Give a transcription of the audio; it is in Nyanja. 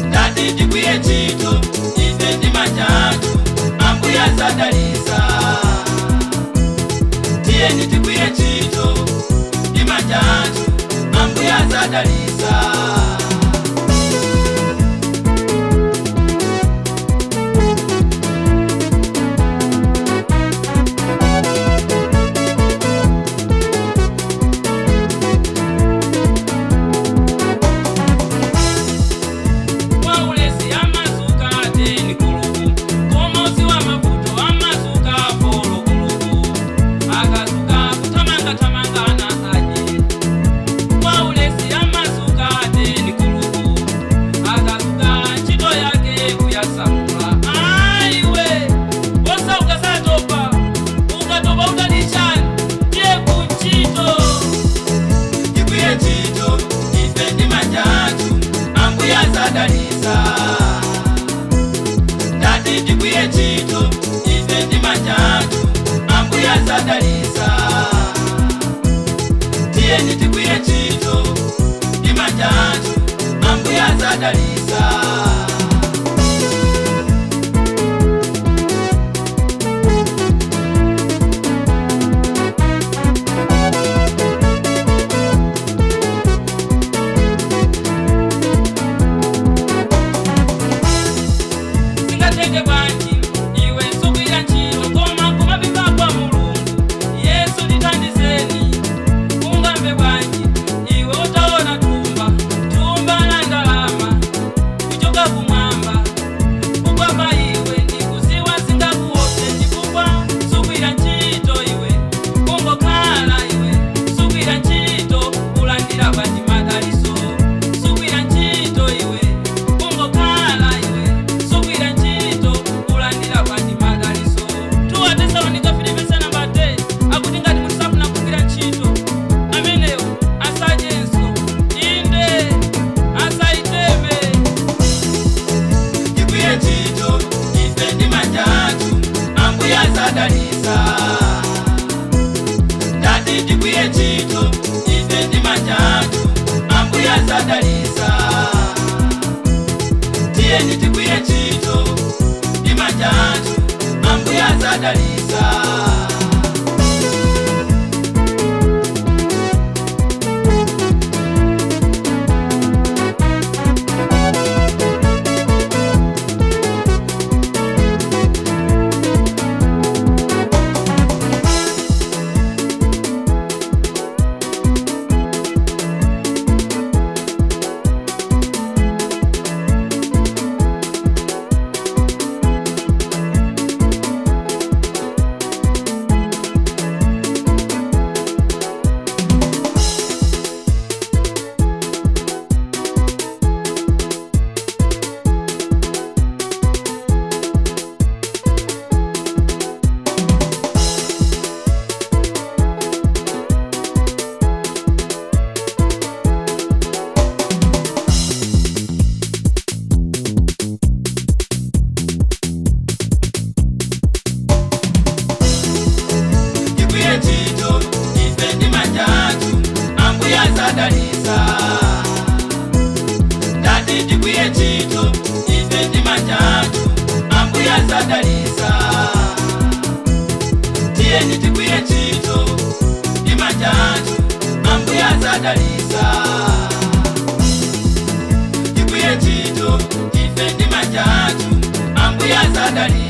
Ndati tikwiye chito ife ndi manjatu ambuya zadalisa. Tiyeni tikwiye chito ndi manjatu ambuya zadalisa. Ndati tikwiye chito ife ndi manjatu ambuya zadalisa. Tiyeni tikwiye chito ndi manjatu ambuya zadalisa. Ndati tikwiye chito ife ndi manjatu ambuya zadalisa. Tiyeni tikwiye chito ndi manjatu ambuya zadalisa. Ndati tikwiye chito ife ndi manjatu ambuya zadalisa. Tiyeni tikwiye chito ndi manjatu ambuya zadalisa. Tikwiye chito ife ndi manjatu ambuya zadalisa.